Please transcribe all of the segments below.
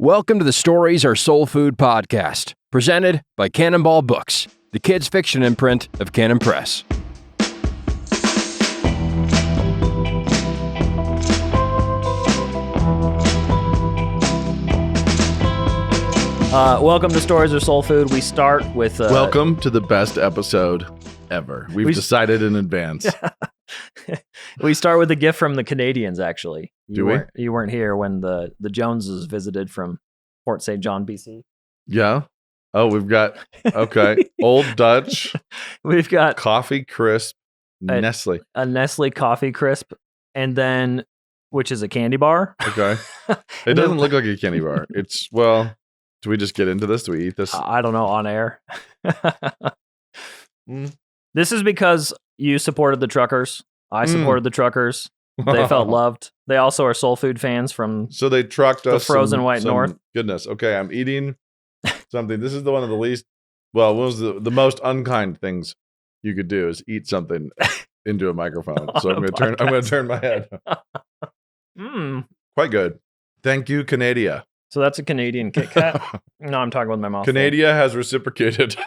Welcome to the Stories Are Soul Food podcast, presented by Cannonball Books, the kids' fiction imprint of Cannon Press. Welcome to Stories Are Soul Food. We start with... Welcome to the best episode ever. We've decided in advance. We start with a gift from the Canadians, actually. Do we? You weren't here when the Joneses visited from Port St. John, BC. Yeah? Oh, we've got, okay, Old Dutch. We've got Coffee Crisp, Nestle. a Nestle Coffee Crisp, and then, which is a candy bar. Okay. It doesn't look like a candy bar. It's, well, do we just get into this? Do we eat this? I don't know, on air. This is because you supported the truckers. I supported the truckers. They felt loved. They also are soul food fans from So they trucked us the frozen white north. Goodness. Okay, I'm eating something. This is the one of the least, well, one of the most unkind things you could do is eat something into a microphone. So I'm going to turn my head. Quite good. Thank you, Canada. So that's a Canadian Kit Kat. No, I'm talking with my mouth. Canada has reciprocated.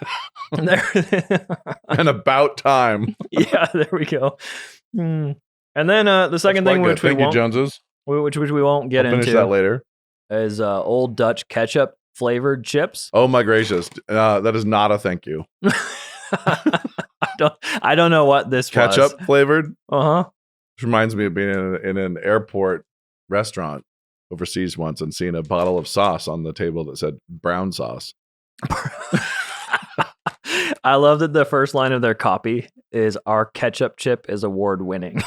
And about time. Yeah, there we go. And then the second thing, which we won't get Finish that into, later. is Old Dutch ketchup flavored chips. Oh my gracious, that is not a thank you. I don't know what this Ketchup flavored. Which reminds me of being in an airport restaurant overseas once and seeing a bottle of sauce on the table that said brown sauce. I love that the first line of their copy is "Our ketchup chip is award winning."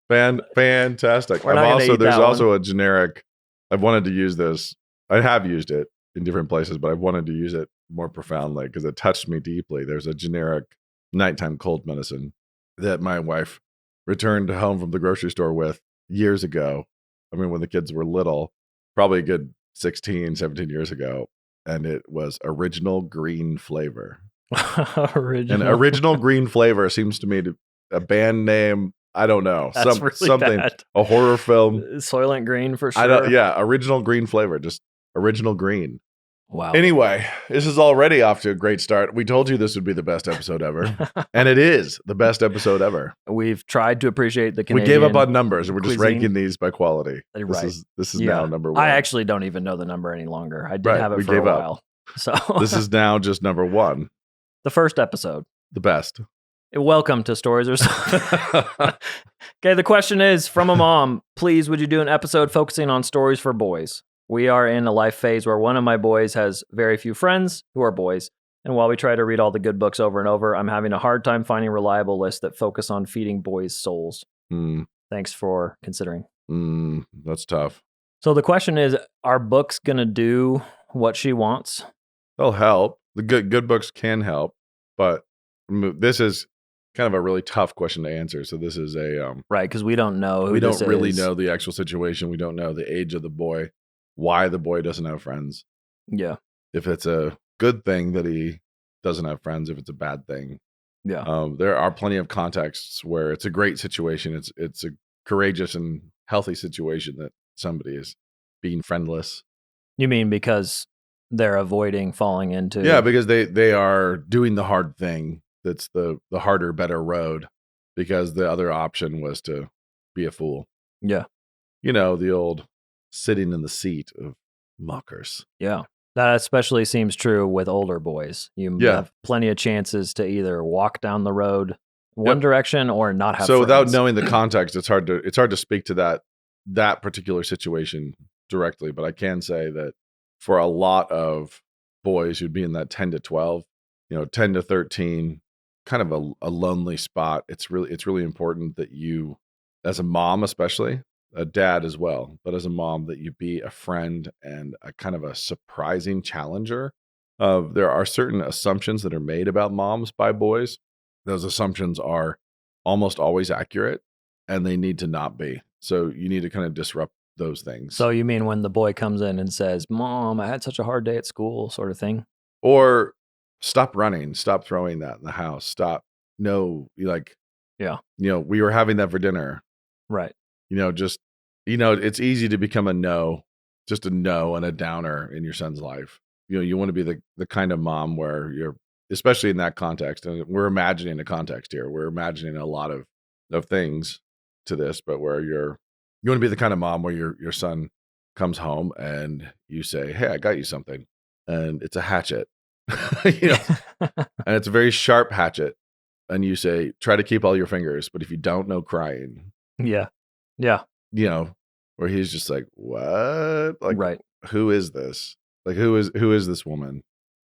Fantastic. There's also a generic. I've wanted to use this. I have used it in different places, but I've wanted to use it more profoundly because it touched me deeply. There's a generic nighttime cold medicine that my wife returned home from the grocery store with years ago. I mean, when the kids were little, probably a good 16, 17 years ago. And it was original green flavor. Original green flavor seems to me to a band name. I don't know. That's really something bad. A horror film. Soylent Green for sure. Original green flavor. Just original green. Wow. Anyway, this is already off to a great start. We told you this would be the best episode ever. And it is the best episode ever. We've tried to appreciate the Canadian. We gave up on numbers and we're just cuisine. ranking these by quality. Right. This is now number one. I actually don't even know the number any longer. I did have it we for a gave up. while. So This is now just number one. The first episode. The best. Welcome to Stories Are Soul. Okay, the question is from a mom. Please, would you do an episode focusing on stories for boys? We are in a life phase where one of my boys has very few friends who are boys. And while we try to read all the good books over and over, I'm having a hard time finding reliable lists that focus on feeding boys' souls. Thanks for considering. That's tough. So the question is, are books going to do what she wants? They'll help. The good books can help. But this is kind of a really tough question to answer. So this is a... right, because we don't know who we this don't really is. know the actual situation. We don't know the age of the boy, why the boy doesn't have friends. Yeah. If it's a good thing that he doesn't have friends, if it's a bad thing. Yeah. There are plenty of contexts where it's a great situation. It's a courageous and healthy situation that somebody is being friendless. You mean because they're avoiding falling into... Yeah, because they are doing the hard thing. That's the harder, better road, because the other option was to be a fool. Yeah. You know, the old sitting in the seat of mockers. Yeah. That especially seems true with older boys. You have plenty of chances to either walk down the road one direction or not have friends. Without knowing the context, it's hard to speak to that particular situation directly. But I can say that for a lot of boys who'd be in that 10 to 12, 10 to 13, kind of a lonely spot. It's really important that you, as a mom especially, a dad as well, but as a mom, that you be a friend and a kind of a surprising challenger. There are certain assumptions that are made about moms by boys. Those assumptions are almost always accurate, and they need to not be. So you need to kind of disrupt those things. So you mean when the boy comes in and says, "Mom, I had such a hard day at school," sort of thing? Or stop running, stop throwing that in the house, stop. No, we were having that for dinner. Right. It's easy to become a no just a no and a downer in your son's life. You want to be the kind of mom where you're, especially in that context, and we're imagining a context here. We're imagining a lot of things to this, but where you want to be the kind of mom where your son comes home and you say, "Hey, I got you something," and it's a hatchet, and it's a very sharp hatchet, and you say, "Try to keep all your fingers, but if you don't, no crying." Yeah. Where he's just like, "What? Like, Right. who is this? Like, who is this woman?"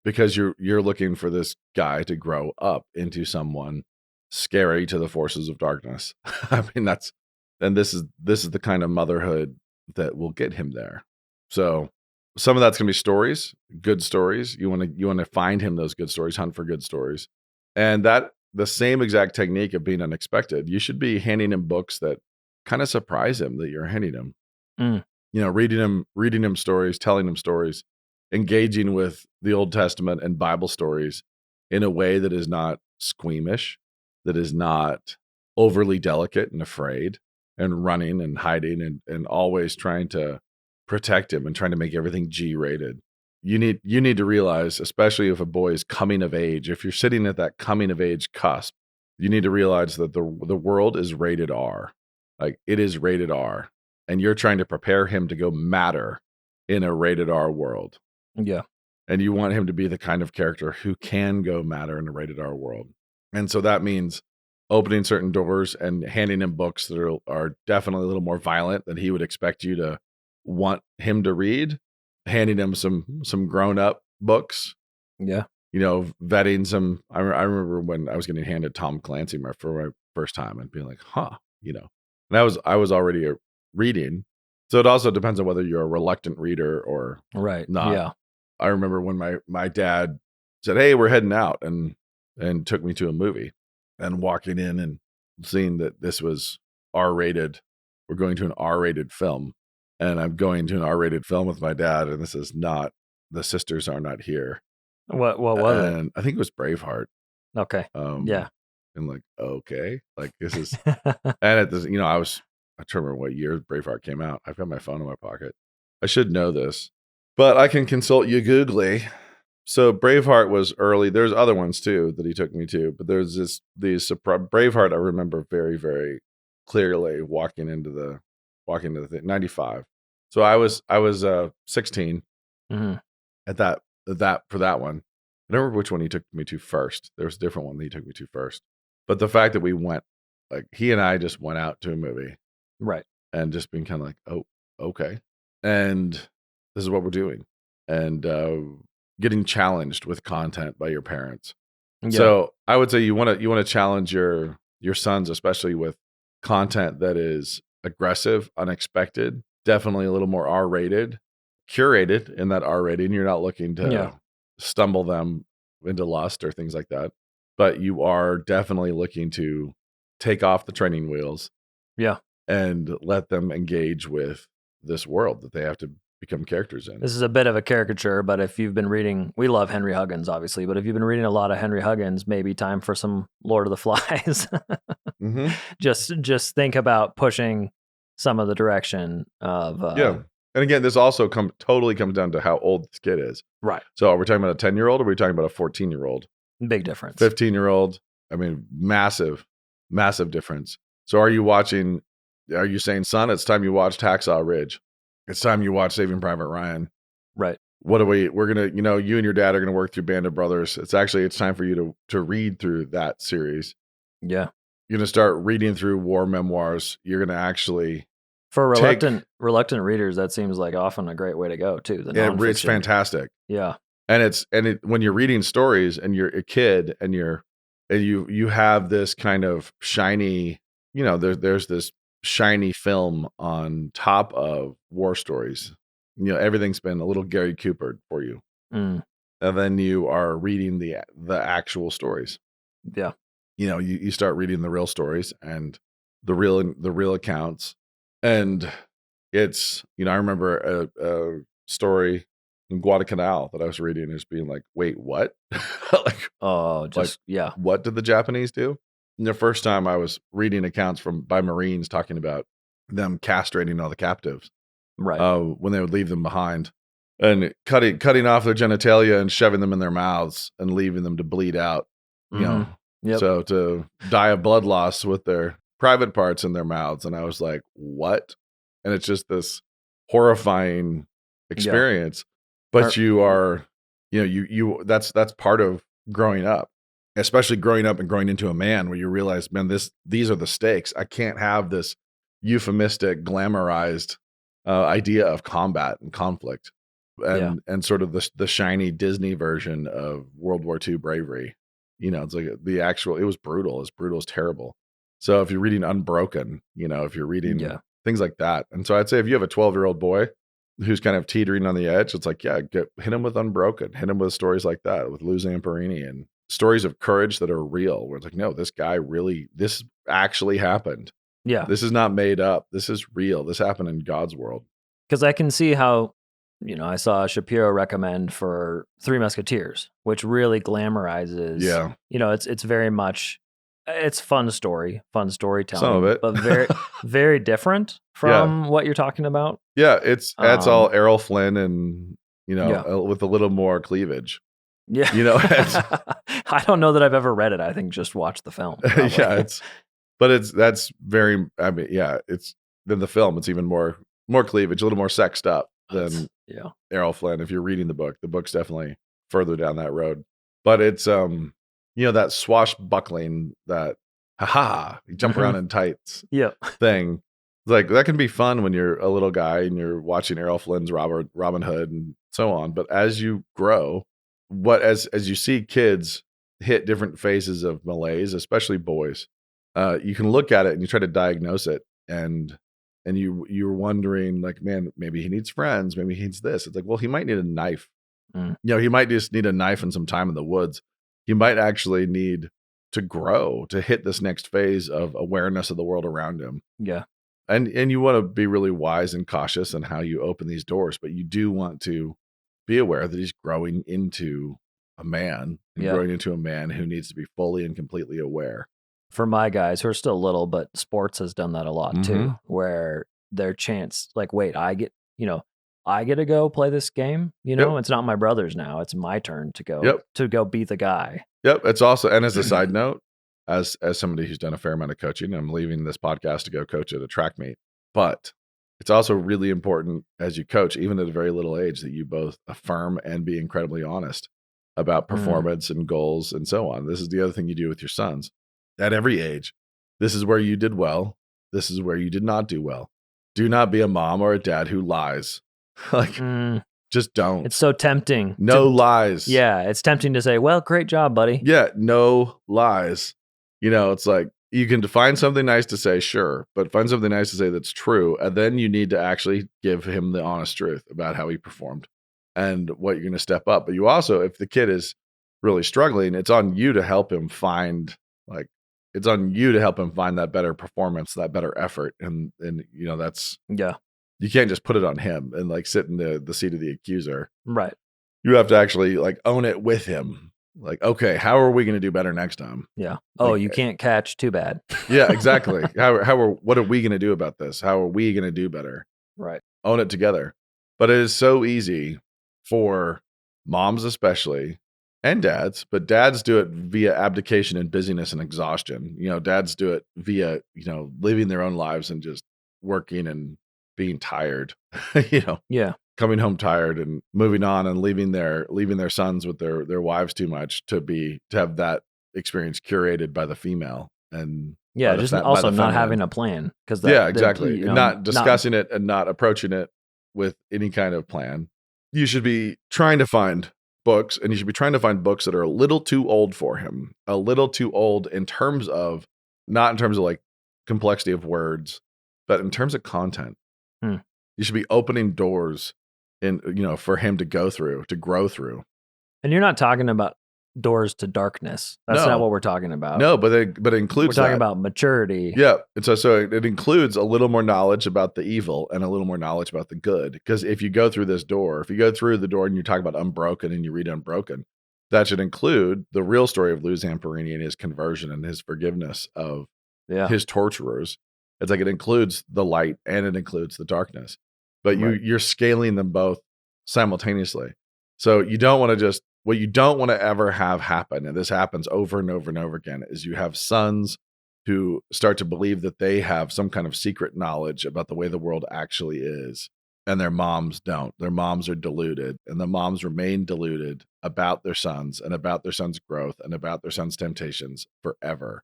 Because you're looking for this guy to grow up into someone scary to the forces of darkness. I mean, this is the kind of motherhood that will get him there. So some of that's gonna be stories, good stories. You wanna find him those good stories, hunt for good stories. And that the same exact technique of being unexpected. You should be handing him books that kind of surprise him that you're handing him. Mm. Reading him stories, telling him stories, engaging with the Old Testament and Bible stories in a way that is not squeamish, that is not overly delicate and afraid and running and hiding and always trying to protect him and trying to make everything G-rated. You need to realize, especially if a boy is coming of age, if you're sitting at that coming of age cusp, you need to realize that the world is rated R. Like, it is rated R. And you're trying to prepare him to go matter in a rated R world. Yeah. And you want him to be the kind of character who can go matter in a rated R world. And so that means opening certain doors and handing him books that are definitely a little more violent than he would expect you to want him to read, handing him some grown-up books. Yeah. Vetting some. I remember when I was getting handed Tom Clancy for my first time and being like, and I was already reading. So it also depends on whether you're a reluctant reader or Right. not. Yeah. I remember when my dad said, "Hey, we're heading out," and took me to a movie, and walking in and seeing that this was R-rated. We're going to an R-rated film, and I'm going to an R-rated film with my dad, and this is not, the sisters are not here. What was it? And I think it was Braveheart. Okay. Yeah. And like, okay, like this is, and at this, I don't remember what year Braveheart came out. I've got my phone in my pocket. I should know this, but I can consult you googly. So Braveheart was early. There's other ones too that he took me to, but there's Braveheart. I remember very, very clearly walking into the thing, 95. So I was 16 at that for that one. I don't remember which one he took me to first. There was a different one that he took me to first. But the fact that we went, like, he and I just went out to a movie. Right. And just being kind of like, oh, okay. And this is what we're doing. And getting challenged with content by your parents. Yeah. So I would say you want to challenge your sons, especially with content that is aggressive, unexpected, definitely a little more R-rated, curated in that R rating. You're not looking to stumble them into lust or things like that, but you are definitely looking to take off the training wheels. Yeah. And let them engage with this world that they have to become characters in. This is a bit of a caricature, but if you've been reading, we love Henry Huggins, obviously, but if you've been reading a lot of Henry Huggins, maybe time for some Lord of the Flies. Mm-hmm. Just think about pushing some of the direction of... And again, this also totally comes down to how old this kid is. Right. So are we talking about a 10-year-old or are we talking about a 14-year-old? Big difference. 15-year-old. I mean, massive, massive difference. So are you saying, son, it's time you watched Hacksaw Ridge? It's time you watch Saving Private Ryan. Right. We're going to, you and your dad are going to work through Band of Brothers. It's time for you to read through that series. Yeah. You're going to start reading through war memoirs. You're going to actually... For reluctant readers, that seems like often a great way to go too. It's fantastic. Yeah. And when you're reading stories and you're a kid and you have this kind of shiny, there's this shiny film on top of war stories. Everything's been a little Gary Coopered for you. And then you are reading the actual stories. Yeah. You start reading the real stories and the real accounts. And it's, I remember a story in Guadalcanal that I was reading is being like, wait, what? What did the Japanese do? And the first time I was reading accounts by Marines talking about them castrating all the captives. Right. when they would leave them behind, and cutting off their genitalia and shoving them in their mouths and leaving them to bleed out. You know, Yep. so to die of blood loss with their private parts in their mouths, and I was like, what? And it's just this horrifying experience. But you are, you that's part of growing up, especially growing up and growing into a man, where you realize, man, these are the stakes. I can't have this euphemistic, glamorized idea of combat and conflict, and sort of the shiny Disney version of World War II bravery. It's like it was brutal. It's brutal. It's terrible. So if you're reading Unbroken, if you're reading things like that. And so I'd say if you have a 12-year-old boy who's kind of teetering on the edge, it's like, hit him with Unbroken, hit him with stories like that, with Lou Zamperini, and stories of courage that are real, where it's like, no, this actually happened. Yeah. This is not made up. This is real. This happened in God's world. Because I can see how, I saw Shapiro recommend for Three Musketeers, which really glamorizes. Yeah. It's very much, it's fun storytelling. Some of it. But very, very different from what you're talking about. Yeah. It's all Errol Flynn and, with a little more cleavage. Yeah. I don't know that I've ever read it. I think just watched the film. Yeah. That's very, it's than the film. It's even more cleavage, a little more sexed up than Errol Flynn. If you're reading the book's definitely further down that road. But it's that swashbuckling, that you jump around in tights thing. Like, that can be fun when you're a little guy and you're watching Errol Flynn's Robin Hood and so on. But as you grow, as you see kids hit different phases of malaise, especially boys, you can look at it and you try to diagnose it, and you're wondering, like, man, maybe he needs friends, maybe he needs this. It's like, well, he might need a knife. He might just need a knife and some time in the woods. He might actually need to grow, to hit this next phase of awareness of the world around him. Yeah. And you want to be really wise and cautious in how you open these doors, but you do want to be aware that he's growing into a man, growing into a man who needs to be fully and completely aware. For my guys who are still little, but sports has done that a lot too, where their chance, like, wait, I get to go play this game. It's not my brother's now. It's my turn to go be the guy. Yep. It's also, and as a side note, as somebody who's done a fair amount of coaching, I'm leaving this podcast to go coach at a track meet, but it's also really important as you coach, even at a very little age, that you both affirm and be incredibly honest about performance and goals and so on. This is the other thing you do with your sons. At every age, this is where you did well. This is where you did not do well. Do not be a mom or a dad who lies. Just don't. It's so tempting. No lies. Yeah, it's tempting to say, well, great job, buddy. Yeah, no lies. It's like, you can define something nice to say, sure, but find something nice to say that's true. And then you need to actually give him the honest truth about how he performed and what you're going to step up. But you also, if the kid is really struggling, it's on you to help him find, that better performance, that better effort. And that's, you can't just put it on him and like sit in the seat of the accuser. Right. You have to actually like own it with him. Like, okay, how are we going to do better next time? Yeah. Oh, you can't catch, too bad. Yeah, exactly. What are we going to do about this? How are we going to do better? Right. Own it together. But it is so easy for moms, especially, and dads, but dads do it via abdication and busyness and exhaustion. Dads do it via, living their own lives and just working and being tired, Yeah. Coming home tired and moving on and leaving their sons with their wives too much to have that experience curated by the female. And just also not having a plan, because exactly. Not discussing it and not approaching it with any kind of plan. You should be trying to find books, and you should be trying to find books that are a little too old for him, a little too old in terms of, not in terms of like complexity of words, but in terms of content. You should be opening doors for him to go through, to grow through. And you're not talking about doors to darkness. That's not what we're talking about. No, but it includes, we're talking about maturity. Yeah. And so it includes a little more knowledge about the evil and a little more knowledge about the good. Because if you go through this door, if you go through the door and you talk about Unbroken and you read Unbroken, that should include the real story of Lou Zamperini and his conversion and his forgiveness of his torturers. It's like, it includes the light and it includes the darkness. but Right. you're scaling them both simultaneously. So you don't want to just, what you don't want to ever have happen, and this happens over and over and over again, is you have sons who start to believe that they have some kind of secret knowledge about the way the world actually is, and their moms don't. Their moms are deluded, and the moms remain deluded about their sons and about their sons' growth and about their sons' temptations forever.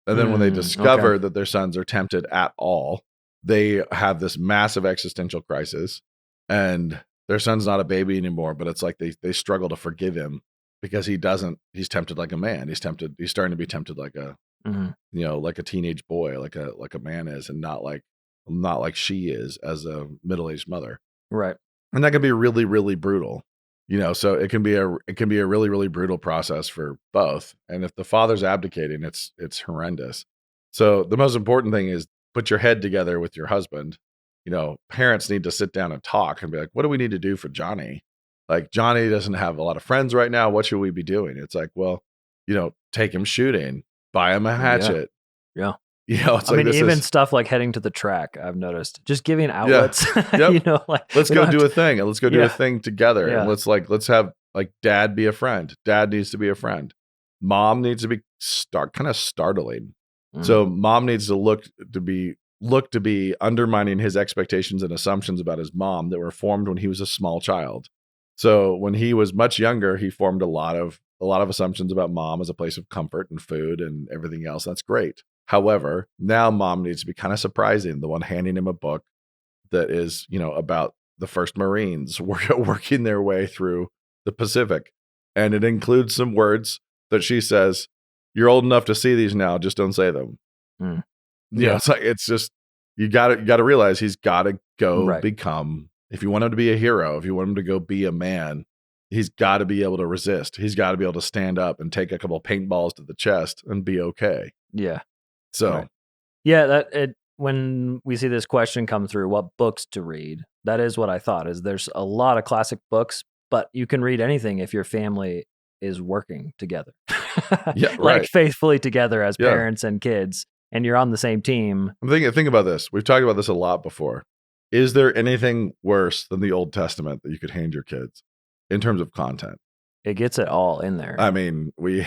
And then when they discover that their sons are tempted at all, they have this massive existential crisis, and their son's not a baby anymore, but it's like they struggle to forgive him because he's tempted like a man. He's starting to be tempted like a, like a teenage boy, like a man is, and not like she is as a middle-aged mother. Right. And that can be really, really brutal. So it can be a really, really brutal process for both. And if the father's abdicating, it's horrendous. So the most important thing is put your head together with your husband. Parents need to sit down and talk and be like, what do we need to do for Johnny? Like, Johnny doesn't have a lot of friends right now. What should we be doing? It's like, well, take him shooting, buy him a hatchet. Yeah. It's even stuff like heading to the track, I've noticed, just giving outlets, Yep. Let's go do a thing, and let's go do Yeah. a thing together. Yeah. And let's have dad be a friend. Dad needs to be a friend. Mom needs to be kind of startling. So mom needs to look to be undermining his expectations and assumptions about his mom that were formed when he was a small child. So when he was much younger, he formed a lot of assumptions about mom as a place of comfort and food and everything else. That's great. However, now mom needs to be kind of surprising, the one handing him a book that is, about the first Marines working their way through the Pacific. And it includes some words that she says, you're old enough to see these now, just don't say them. Yeah. It's just, you got to realize he's got to go Right. if you want him to be a hero, if you want him to go be a man, he's got to be able to resist. He's got to be able to stand up and take a couple of paintballs to the chest and be okay. Yeah. So, Right. Yeah, when we see this question come through, what books to read, that is what I thought, is there's a lot of classic books, but you can read anything if your family is working together. Yeah, right. Faithfully together as parents and kids, and you're on the same team. I'm think about this. We've talked about this a lot before. Is there anything worse than the Old Testament that you could hand your kids in terms of content? It gets it all in there. I mean, we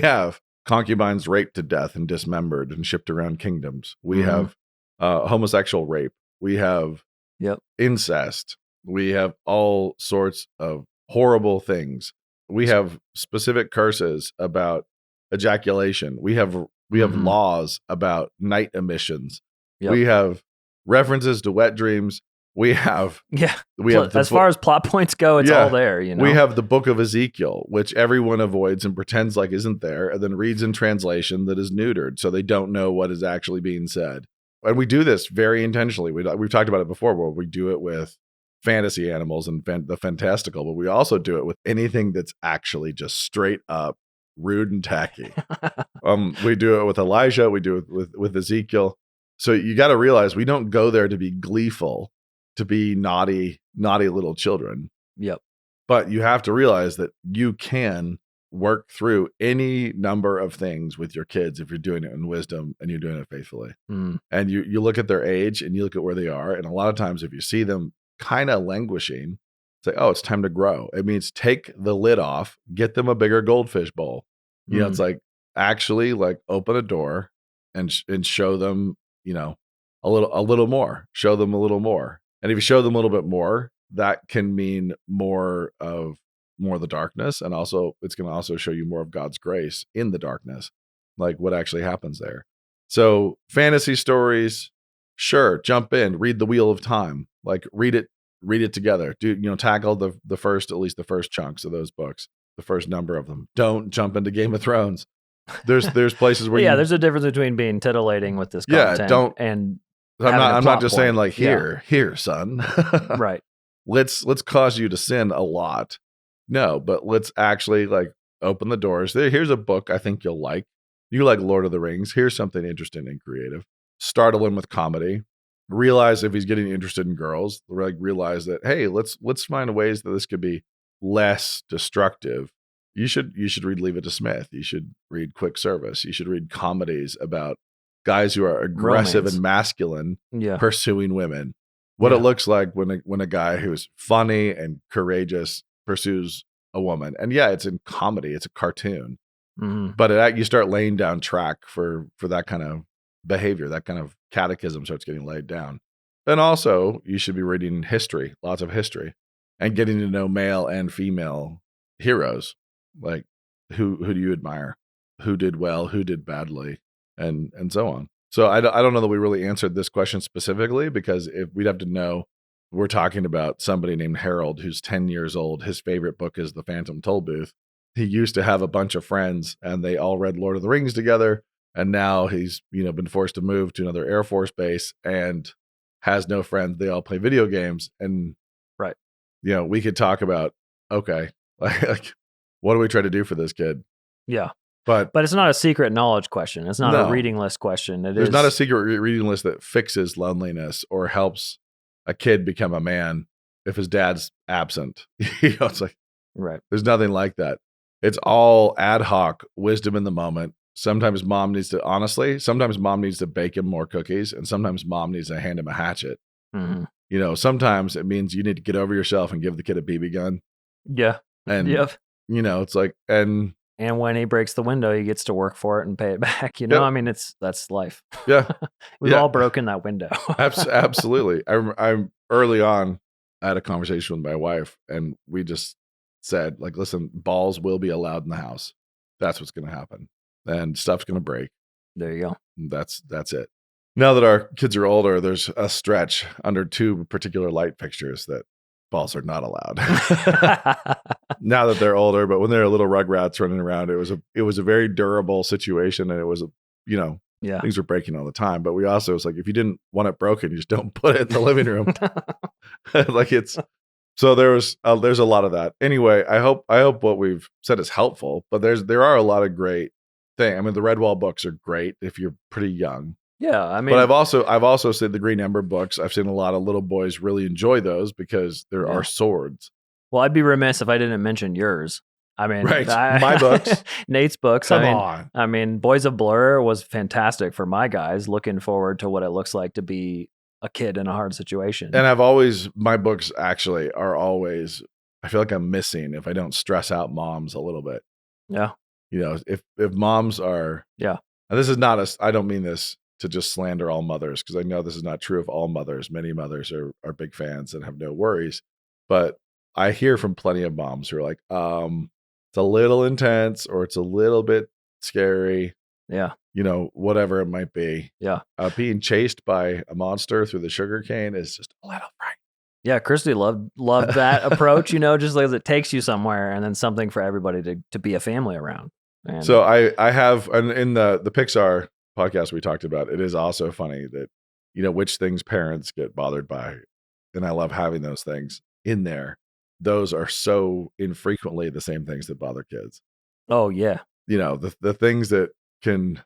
have concubines raped to death and dismembered and shipped around kingdoms. We have homosexual rape. We have incest. We have all sorts of horrible things. We have specific curses about ejaculation. We have laws about night emissions. We have references to wet dreams. We have as far as plot points go, it's all there. We have the book of Ezekiel, which everyone avoids and pretends like isn't there, and then reads in translation that is neutered, so they don't know what is actually being said. And we do this very intentionally. We've talked about it before, where we do it with fantasy animals and the fantastical, but we also do it with anything that's actually just straight up rude and tacky. We do it with Elijah. We do it with Ezekiel. So you got to realize we don't go there to be gleeful, to be naughty little children. Yep. But you have to realize that you can work through any number of things with your kids if you're doing it in wisdom and you're doing it faithfully. And you look at their age and you look at where they are. And a lot of times if you see them kind of languishing, it's like, oh, it's time to grow. It means take the lid off, get them a bigger goldfish bowl. It's like, actually, like, open a door and show them, a little more. Show them a little more. And if you show them a little bit more, that can mean more of the darkness. And also, it's going to also show you more of God's grace in the darkness, like what actually happens there. So fantasy stories, sure, jump in, read The Wheel of Time, like read it together. Tackle the first chunks of those books, the first number of them. Don't jump into Game of Thrones. There's places where there's a difference between being titillating with this content and I'm not just saying like here son. Right. Let's cause you to sin a lot. No, but let's actually like open the doors. Here's a book I think you'll like. You like Lord of the Rings. Here's something interesting and creative. Startle him with comedy. Realize if he's getting interested in girls, like realize that, hey, let's find ways that this could be less destructive. You should read Leave It to Smith. You should read Quick Service. You should read comedies about guys who are aggressive and masculine pursuing women. what it Yeah. looks like when a guy who's funny and courageous pursues a woman. And yeah, it's in comedy, it's a cartoon, Mhm. but you start laying down track for that kind of behavior, that kind of catechism starts getting laid down. And also, you should be reading history, lots of history, and getting to know male and female heroes. Like who do you admire? Who did well? Who did badly? And so on. So I don't know that we really answered this question specifically, because if we'd have to know, we're talking about somebody named Harold who's 10 years old. His favorite book is The Phantom Tollbooth. He used to have a bunch of friends and they all read Lord of the Rings together. And now he's, been forced to move to another Air Force base and has no friends. They all play video games. And, Right. We could talk about, okay, like what do we try to do for this kid? Yeah. But it's not a secret knowledge question. It's not No. a reading list question. There's not a secret reading list that fixes loneliness or helps a kid become a man if his dad's absent. It's like, right. there's nothing like that. It's all ad hoc wisdom in the moment. Sometimes mom needs to bake him more cookies, and sometimes mom needs to hand him a hatchet. Mm-hmm. Sometimes it means you need to get over yourself and give the kid a BB gun. Yeah. And, Yep. It's like, and when he breaks the window, he gets to work for it and pay it back. Yep. I mean, that's life. yeah, We've Yeah. all broken that window. absolutely. I'm early on, I had a conversation with my wife, and we just said, like, listen, balls will be allowed in the house. That's what's going to happen, and stuff's going to break. There you go. That's it. Now that our kids are older, there's a stretch under two particular light fixtures that balls are not allowed. Now that they're older, but when they're little rugrats running around, it was a very durable situation, and it was Yeah. things were breaking all the time. But we also, was like, if you didn't want it broken, you just don't put it in the living room. Like so there's a lot of that. Anyway, I hope what we've said is helpful, but there are a lot of great things. I mean, the Redwall books are great if you're pretty young. Yeah. I mean, But I've also seen the Green Ember books. I've seen a lot of little boys really enjoy those because there are swords. well, I'd be remiss if I didn't mention yours. I mean, Right. My books. Nate's books. Come on. I mean, Boys of Blur was fantastic for my guys. Looking forward to what it looks like to be a kid in a hard situation. And my books actually are always, I feel like I'm missing if I don't stress out moms a little bit. Yeah. If moms are, Yeah. and this is not I don't mean this to just slander all mothers, because I know this is not true of all mothers. Many mothers are big fans and have no worries. But I hear from plenty of moms who are like, it's a little intense, or it's a little bit scary. Yeah. Whatever it might be. Yeah. Being chased by a monster through the sugarcane is just a little frightening. Yeah, Christy loved that approach, just like it takes you somewhere and then something for everybody to be a family around. And So I have, and in the Pixar podcast we talked about, it is also funny that, which things parents get bothered by. And I love having those things in there. Those are so infrequently the same things that bother kids. oh yeah. The things that can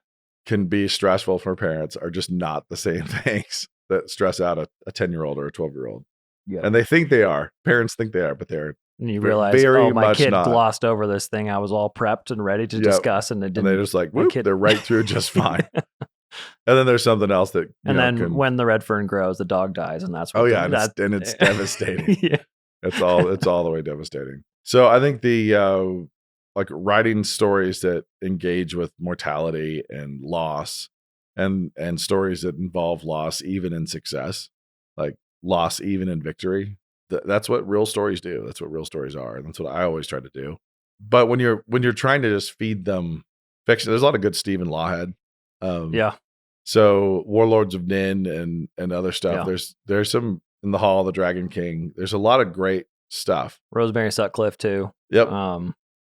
be stressful for parents are just not the same things that stress out a 10-year-old or a 12-year-old. Yeah. And they think they are. Parents think they are, but they're And you Very realize, my much kid not. glossed over this thing I was all prepped and ready to Yep. discuss, and it and didn't. they're just like, my whoop, kid- they're right through just fine. And then there's something else that and then when the red fern grows, the dog dies, and that's what oh yeah, and it's devastating. Yeah. It's all the way devastating. So I think the like writing stories that engage with mortality and loss, and stories that involve loss even in success, like loss even in victory. That's what real stories do. That's what real stories are, and that's what I always try to do. But when you're trying to just feed them fiction, there's a lot of good Stephen Lawhead. Yeah. So Warlords of Nin and other stuff. Yeah. There's some in the Hall of the Dragon King. There's a lot of great stuff. Rosemary Sutcliffe too. Yep.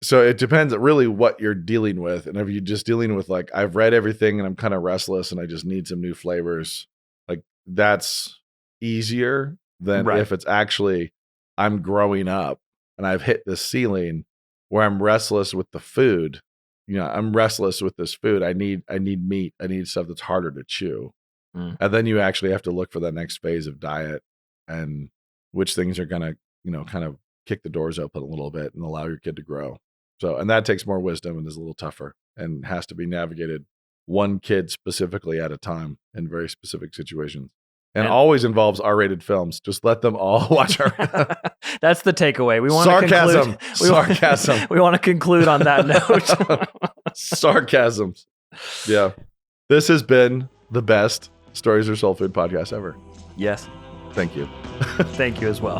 So it depends really what you're dealing with. And if you're just dealing with like, I've read everything and I'm kind of restless and I just need some new flavors, like that's easier than Right. if it's actually I'm growing up and I've hit this ceiling where I'm restless with the food. I'm restless with this food. I need meat. I need stuff that's harder to chew. Mm. And then you actually have to look for that next phase of diet and which things are going to, kind of kick the doors open a little bit and allow your kid to grow. So, and that takes more wisdom and is a little tougher and has to be navigated one kid specifically at a time in very specific situations. and always involves R-rated films. Just let them all watch our That's the takeaway. We want sarcasm. Sarcasm. We want to conclude on that note. Sarcasms. Yeah. This has been the best Stories or Soul Food podcast ever. Yes. Thank you. Thank you as well.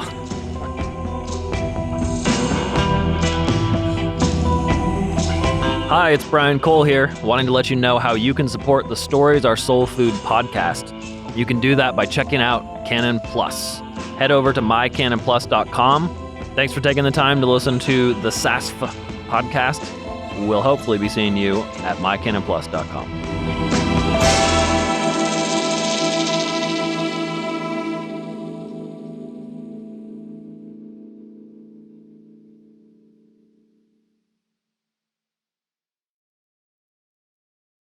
Hi, it's Brian Cole here, wanting to let you know how you can support the Stories Are Soul Food podcast. You can do that by checking out Canon Plus. Head over to mycanonplus.com. Thanks for taking the time to listen to the SASF podcast. We'll hopefully be seeing you at mycanonplus.com.